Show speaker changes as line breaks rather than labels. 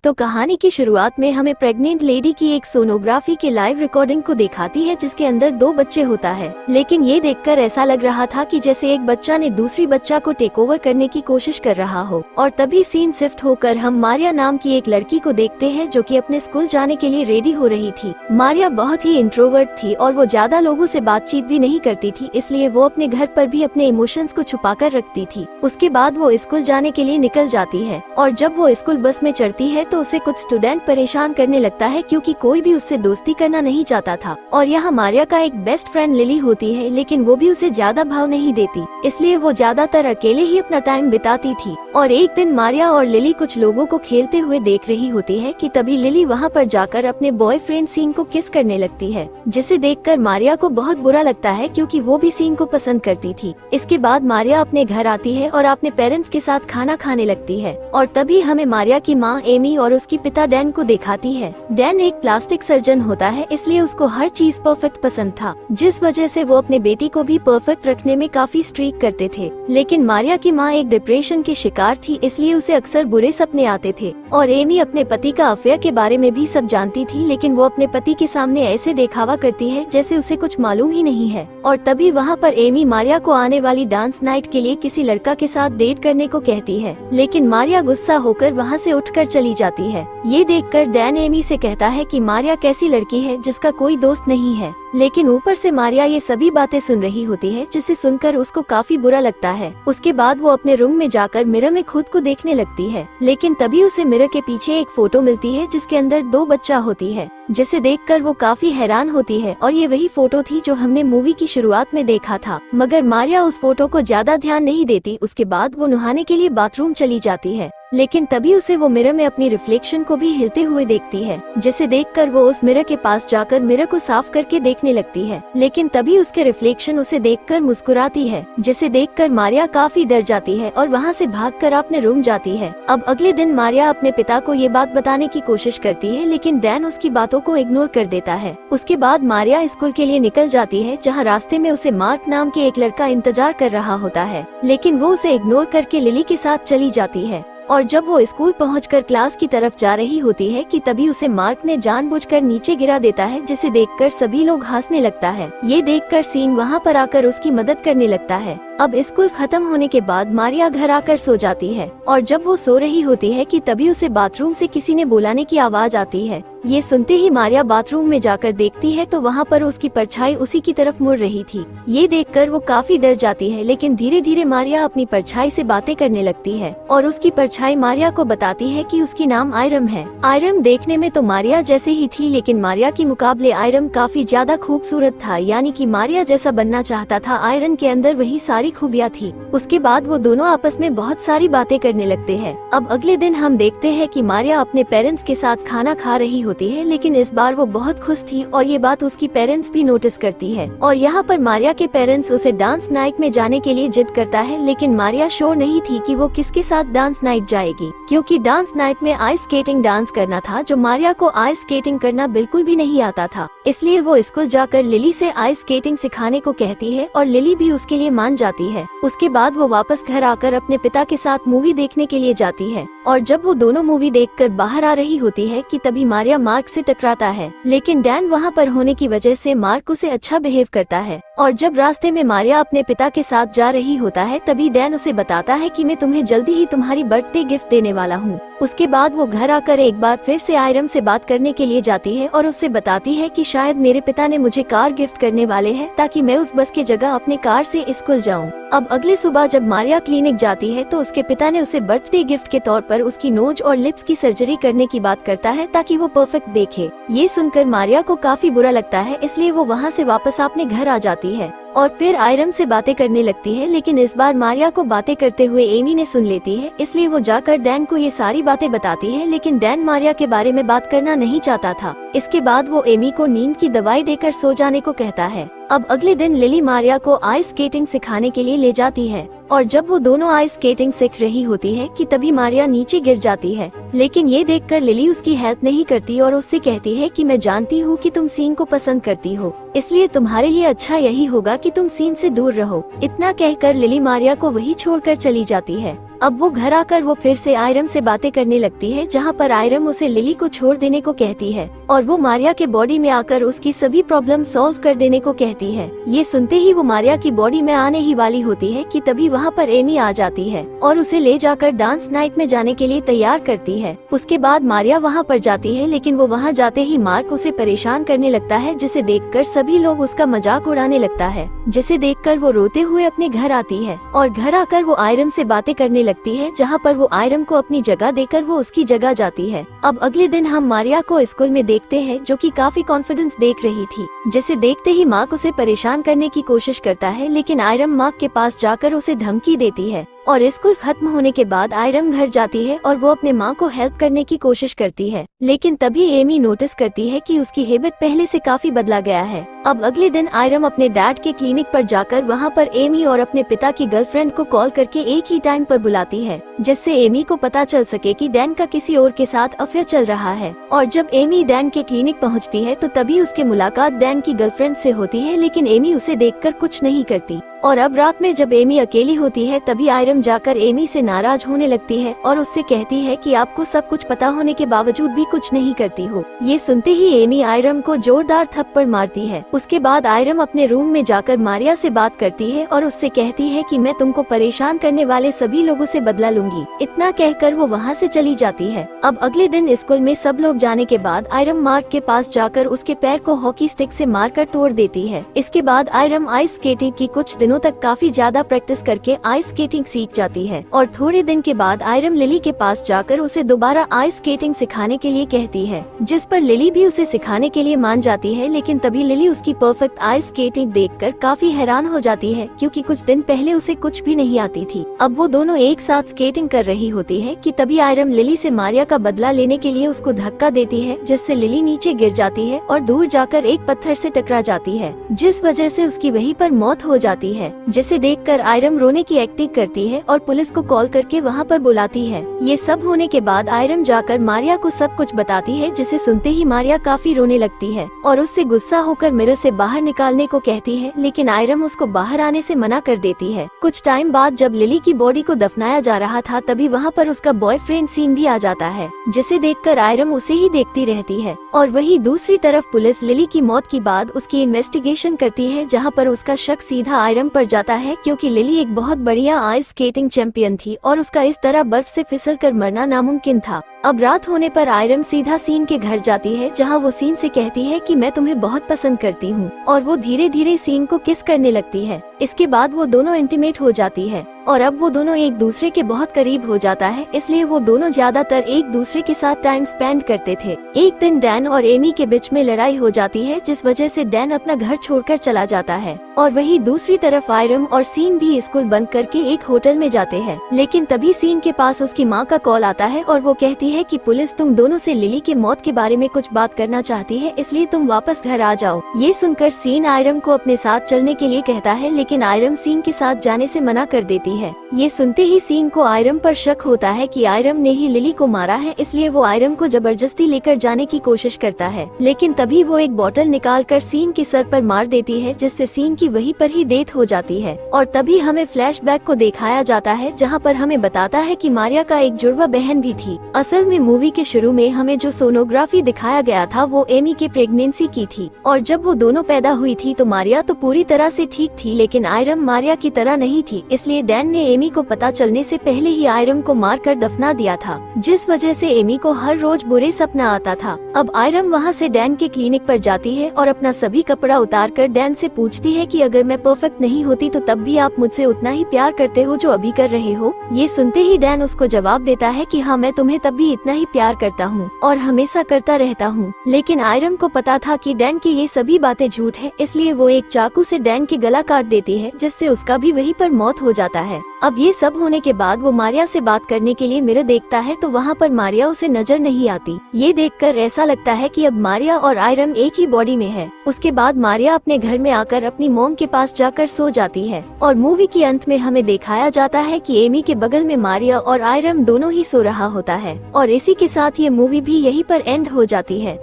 तो कहानी की शुरुआत में हमें प्रेग्नेंट लेडी की एक सोनोग्राफी के लाइव रिकॉर्डिंग को दिखाती है जिसके अंदर 2 बच्चे होता है। लेकिन ये देखकर ऐसा लग रहा था कि जैसे एक बच्चा ने दूसरी बच्चा को टेक ओवर करने की कोशिश कर रहा हो। और तभी सीन शिफ्ट होकर हम मारिया नाम की एक लड़की को देखते हैं जो कि अपने स्कूल जाने के लिए रेडी हो रही थी। मारिया बहुत ही इंट्रोवर्ट थी और वो ज्यादा लोगों से बातचीत भी नहीं करती थी, इसलिए वो अपने घर पर भी अपने इमोशंस को छुपा कर रखती थी। उसके बाद वो स्कूल जाने के लिए निकल जाती है और जब वो स्कूल बस में चढ़ती है तो उसे कुछ स्टूडेंट परेशान करने लगता है क्योंकि कोई भी उससे दोस्ती करना नहीं चाहता था। और यहाँ मारिया का एक बेस्ट फ्रेंड लिली होती है, लेकिन वो भी उसे ज्यादा भाव नहीं देती, इसलिए वो ज्यादातर अकेले ही अपना टाइम बिताती थी। और एक दिन मारिया और लिली कुछ लोगों को खेलते हुए देख रही होती है कि तभी लिली वहाँ पर जाकर अपने बॉयफ्रेंड सीन को किस करने लगती है, जिसे देखकर मारिया को बहुत बुरा लगता है क्योंकि वो भी सीन को पसंद करती थी। इसके बाद मारिया अपने घर आती है और अपने पेरेंट्स के साथ खाना खाने लगती है और तभी हमें मारिया की माँ एमी और उसकी पिता डैन को दिखाती है। डैन एक प्लास्टिक सर्जन होता है, इसलिए उसको हर चीज परफेक्ट पसंद था, जिस वजह से वो अपने बेटी को भी परफेक्ट रखने में काफी स्ट्रिक्ट करते थे। लेकिन मारिया की माँ एक डिप्रेशन की शिकार थी, इसलिए उसे अक्सर बुरे सपने आते थे। और एमी अपने पति का अफेयर के बारे में भी सब जानती थी, लेकिन वो अपने पति के सामने ऐसे दिखावा करती है जैसे उसे कुछ मालूम ही नहीं है। और तभी वहाँ पर एमी मारिया को आने वाली डांस नाइट के लिए किसी लड़का के साथ डेट करने को कहती है, लेकिन मारिया गुस्सा होकर वहाँ से उठकर चली जाती है। ये देखकर डैन एमी से कहता है कि मारिया कैसी लड़की है जिसका कोई दोस्त नहीं है। लेकिन ऊपर से मारिया ये सभी बातें सुन रही होती है, जिसे सुनकर उसको काफी बुरा लगता है। उसके बाद वो अपने रूम में जाकर मिरर में खुद को देखने लगती है, लेकिन तभी उसे मिरर के पीछे एक फोटो मिलती है जिसके अंदर 2 बच्चा होती है, जिसे देखकर वो काफी हैरान होती है। और ये वही फोटो थी जो हमने मूवी की शुरुआत में देखा था, मगर मारिया उस फोटो को ज्यादा ध्यान नहीं देती। उसके बाद वो नहाने के लिए बाथरूम चली जाती है, लेकिन तभी उसे वो मिरर में अपनी रिफ्लेक्शन को भी हिलते हुए देखती है, जिसे देखकर वो उस मिरर के पास जाकर मिरर को साफ करके देखने लगती है। लेकिन तभी उसके रिफ्लेक्शन उसे देखकर मुस्कुराती है, जिसे देखकर मारिया काफी डर जाती है और वहाँ से भागकर अपने रूम जाती है। अब अगले दिन मारिया अपने पिता को ये बात बताने की कोशिश करती है, लेकिन डैन उसकी बातों को इग्नोर कर देता है। उसके बाद मारिया स्कूल के लिए निकल जाती है, जहाँ रास्ते में उसे मार्क नाम के एक लड़का इंतजार कर रहा होता है, लेकिन वो उसे इग्नोर करके लिली के साथ चली जाती है। और जब वो स्कूल पहुंचकर क्लास की तरफ जा रही होती है कि तभी उसे मार्क ने जानबूझकर नीचे गिरा देता है, जिसे देखकर सभी लोग हंसने लगता है। ये देखकर सीन वहां पर आकर उसकी मदद करने लगता है। अब स्कूल खत्म होने के बाद मारिया घर आकर सो जाती है और जब वो सो रही होती है कि तभी उसे बाथरूम से किसी ने बुलाने की आवाज आती है। ये सुनते ही मारिया बाथरूम में जाकर देखती है तो वहाँ पर उसकी परछाई उसी की तरफ मुड़ रही थी। ये देखकर वो काफी डर जाती है, लेकिन धीरे धीरे मारिया अपनी परछाई से बातें करने लगती है और उसकी परछाई मारिया को बताती है कि उसकी नाम आयरम है। आयरम देखने में तो मारिया जैसे ही थी, लेकिन मारिया के मुकाबले आयरम काफी ज्यादा खूबसूरत था, यानी कि मारिया जैसा बनना चाहता था आयरन के अंदर वही सारी खूबियाँ थी। उसके बाद वो दोनों आपस में बहुत सारी बातें करने लगते हैं। अब अगले दिन हम देखते हैं कि मारिया अपने पेरेंट्स के साथ खाना खा रही होती है, लेकिन इस बार वो बहुत खुश थी और ये बात उसकी पेरेंट्स भी नोटिस करती है। और यहाँ पर मारिया के पेरेंट्स उसे डांस नाइट में जाने के लिए जिद करता है, लेकिन मारिया श्योर नहीं थी कि वो किसके साथ डांस नाइट जाएगी, क्योंकि डांस नाइट में आइस स्केटिंग डांस करना था, जो मारिया को आइस स्केटिंग करना बिल्कुल भी नहीं आता था। इसलिए वो स्कूल जाकर लिली से आइस स्केटिंग सिखाने को कहती है और लिली भी उसके लिए मान जाती है। उसके बाद वो वापस घर आकर अपने पिता के साथ मूवी देखने के लिए जाती है और जब वो दोनों मूवी देखकर बाहर आ रही होती है कि तभी मारिया मार्क से टकराता है, लेकिन डैन वहाँ पर होने की वजह से मार्क उसे अच्छा बिहेव करता है। और जब रास्ते में मारिया अपने पिता के साथ जा रही होता है तभी डैन उसे बताता है कि मैं तुम्हें जल्दी ही तुम्हारी बर्थडे गिफ्ट देने वाला हूँ। उसके बाद वो घर आकर एक बार फिर से आयरम से बात करने के लिए जाती है और उससे बताती है कि शायद मेरे पिता ने मुझे कार गिफ्ट करने वाले हैं ताकि मैं उस बस की जगह अपने कार से स्कूल जाऊं। अब अगले सुबह जब मारिया क्लिनिक जाती है तो उसके पिता ने उसे बर्थडे गिफ्ट के तौर पर उसकी नोज और लिप्स की सर्जरी करने की बात करता है ताकि वो परफेक्ट देखे। ये सुनकर मारिया को काफी बुरा लगता है, इसलिए वो वहाँ से वापस अपने घर आ जाती है और फिर आयरम से बातें करने लगती है। लेकिन इस बार मारिया को बातें करते हुए एमी ने सुन लेती है, इसलिए वो जाकर डैन को ये सारी बातें बताती है, लेकिन डैन मारिया के बारे में बात करना नहीं चाहता था। इसके बाद वो एमी को नींद की दवाई देकर सो जाने को कहता है। अब अगले दिन लिली मारिया को आइस स्केटिंग सिखाने के लिए ले जाती है और जब वो दोनों आइस स्केटिंग सीख रही होती है कि तभी मारिया नीचे गिर जाती है, लेकिन ये देखकर लिली उसकी हेल्प नहीं करती और उससे कहती है कि मैं जानती हूँ कि तुम सीन को पसंद करती हो, इसलिए तुम्हारे लिए अच्छा यही होगा कि तुम सीन से दूर रहो। इतना कहकर लिली मारिया को वहीं छोड़कर चली जाती है। अब वो घर आकर वो फिर से आयरम से बातें करने लगती है, जहाँ पर आयरम उसे लिली को छोड़ देने को कहती है और वो मारिया के बॉडी में आकर उसकी सभी प्रॉब्लम सॉल्व कर देने को कहती है। ये सुनते ही वो मारिया की बॉडी में आने ही वाली होती है कि तभी वहाँ पर एमी आ जाती है और उसे ले जाकर डांस नाइट में जाने के लिए तैयार करती है। उसके बाद मारिया वहाँ पर जाती है, लेकिन वो वहाँ जाते ही मार्क उसे परेशान करने लगता है, जिसे देखकर सभी लोग उसका मजाक उड़ाने लगता है। जिसे देखकर वो रोते हुए अपने घर आती है और घर आकर वो आयरम से बातें करने लगती है, जहाँ पर वो आयरम को अपनी जगह देकर वो उसकी जगह जाती है। अब अगले दिन हम मारिया को स्कूल में देखते हैं, जो कि काफी कॉन्फिडेंस देख रही थी। जिसे देखते ही मार्क उसे परेशान करने की कोशिश करता है, लेकिन आयरम मार्क के पास जाकर उसे धमकी देती है और स्कूल खत्म होने के बाद आयरम घर जाती है और वो अपने माँ को हेल्प करने की कोशिश करती है, लेकिन तभी एमी नोटिस करती है कि उसकी हैबिट पहले से काफी बदला गया है। अब अगले दिन आयरम अपने डैड के क्लिनिक पर जाकर वहाँ पर एमी और अपने पिता की गर्लफ्रेंड को कॉल करके एक ही टाइम पर बुलाती है, जिससे एमी को पता चल सके कि डैन का किसी और के साथ अफेयर चल रहा है। और जब एमी डैन के क्लिनिक पहुँचती है तो तभी उसकी मुलाकात डैन की गर्लफ्रेंड से होती है, लेकिन एमी उसे देखकर कुछ नहीं करती। और अब रात में जब एमी अकेली होती है तभी आयरम जाकर एमी से नाराज होने लगती है और उससे कहती है कि आपको सब कुछ पता होने के बावजूद भी कुछ नहीं करती हो। ये सुनते ही एमी आयरम को जोरदार थप्पड़ मारती है। उसके बाद आयरम अपने रूम में जाकर मारिया से बात करती है और उससे कहती है कि मैं तुमको परेशान करने वाले सभी लोगों से बदला लूंगी। इतना कहकर वो वहाँ से चली जाती है। अब अगले दिन स्कूल में सब लोग जाने के बाद आयरम मार्क के पास जाकर उसके पैर को हॉकी स्टिक से मारकर तोड़ देती है। इसके बाद आयरम आइस स्केटिंग की कुछ दिनों तक काफी ज्यादा प्रैक्टिस करके आइस स्केटिंग सीख जाती है और थोड़े दिन के बाद आयरम लिली के पास जाकर उसे दोबारा आइस स्केटिंग सिखाने के लिए कहती है, जिस पर लिली भी उसे सिखाने के लिए मान जाती है। लेकिन तभी लिली उसकी परफेक्ट आइस स्केटिंग देखकर काफी हैरान हो जाती है, क्योंकि कुछ दिन पहले उसे कुछ भी नहीं आती थी। अब वो दोनों एक साथ स्केटिंग कर रही होती है कि तभी आयरम लिली से मारिया का बदला लेने के लिए उसको धक्का देती है, जिससे लिली नीचे गिर जाती है और दूर जाकर एक पत्थर से टकरा जाती है, जिस वजह से उसकी वहीं पर मौत हो जाती है। जिसे देखकर आयरम रोने की एक्टिंग करती है और पुलिस को कॉल करके वहाँ पर बुलाती है। ये सब होने के बाद आयरम जाकर मारिया को सब कुछ बताती है, जिसे सुनते ही मारिया काफी रोने लगती है और उससे गुस्सा होकर मिरर से बाहर निकालने को कहती है, लेकिन आयरम उसको बाहर आने से मना कर देती है। कुछ टाइम बाद जब लिली की बॉडी को दफनाया जा रहा था तभी वहाँ पर उसका बॉयफ्रेंड सीन भी आ जाता है, जिसे देखकर आयरम उसे ही देखती रहती है। और वहीं दूसरी तरफ पुलिस लिली की मौत के बाद उसकी इन्वेस्टिगेशन करती है, जहाँ पर उसका शक सीधा आयरम पर जाता है, क्योंकि लिली एक बहुत बढ़िया आइस स्केटिंग चैंपियन थी और उसका इस तरह बर्फ से फिसल कर मरना नामुमकिन था। अब रात होने पर आयरम सीधा सीन के घर जाती है, जहां वो सीन से कहती है कि मैं तुम्हें बहुत पसंद करती हूं, और वो धीरे धीरे सीन को किस करने लगती है। इसके बाद वो दोनों इंटीमेट हो जाती है और अब वो दोनों एक दूसरे के बहुत करीब हो जाता है, इसलिए वो दोनों ज्यादातर एक दूसरे के साथ टाइम स्पेंड करते थे। एक दिन डैन और एमी के बीच में लड़ाई हो जाती है, जिस वजह से डैन अपना घर छोड़कर चला जाता है और वहीं दूसरी तरफ आयरम और सीन भी स्कूल बंद करके एक होटल में जाते हैं। लेकिन तभी सीन के पास उसकी माँ का कॉल आता है और वो कहती है कि पुलिस तुम दोनों से लिली की मौत के बारे में कुछ बात करना चाहती है, इसलिए तुम वापस घर आ जाओ। ये सुनकर सीन आयरम को अपने साथ चलने के लिए कहता है, लेकिन आयरम सीन के साथ जाने से मना कर देती है। ये सुनते ही सीन को आयरम पर शक होता है कि आयरम ने ही लिली को मारा है, इसलिए वो आयरम को जबरदस्ती लेकर जाने की कोशिश करता है। लेकिन तभी वो एक बोतल निकालकर सीन के सर पर मार देती है, जिससे सीन की वहीं पर ही डेथ हो जाती है। और तभी हमें फ्लैशबैक को दिखाया जाता है, जहाँ पर हमें बताता है कि मारिया का एक जुड़वा बहन भी थी। असल में मूवी के शुरू में हमें जो सोनोग्राफी दिखाया गया था वो एमी के प्रेगनेंसी की थी, और जब वो दोनों पैदा हुई थी तो मारिया तो पूरी तरह से ठीक थी, लेकिन आयरम मारिया की तरह नहीं थी। इसलिए डैन ने एमी को पता चलने से पहले ही आयरम को मारकर दफना दिया था, जिस वजह से एमी को हर रोज बुरे सपना आता था। अब आयरम वहाँ से डैन के क्लिनिक पर जाती है और अपना सभी कपड़ा उतार कर डैन से पूछती है कि अगर मैं परफेक्ट नहीं होती तो तब भी आप मुझसे उतना ही प्यार करते हो जो अभी कर रहे हो। ये सुनते ही डैन उसको जवाब देता है कि हाँ, मैं तुम्हें तब भी इतना ही प्यार करता हूँ और हमेशा करता रहता हूँ। लेकिन आयरम को पता था कि डैन की ये सभी बातें झूठ है, इसलिए वो एक चाकू से डैन के गला काट देती है, जिससे उसका भी वहीं पर मौत हो जाता है। अब ये सब होने के बाद वो मारिया से बात करने के लिए मिरर देखता है तो वहाँ पर मारिया उसे नजर नहीं आती। ये देखकर ऐसा लगता है कि अब मारिया और आयरम एक ही बॉडी में है। उसके बाद मारिया अपने घर में आकर अपनी मॉम के पास जाकर सो जाती है और मूवी के अंत में हमें दिखाया जाता है कि एमी के बगल में मारिया और आयरम दोनों ही सो रहा होता है। और इसी के साथ ये मूवी भी यहीं पर एंड हो जाती है।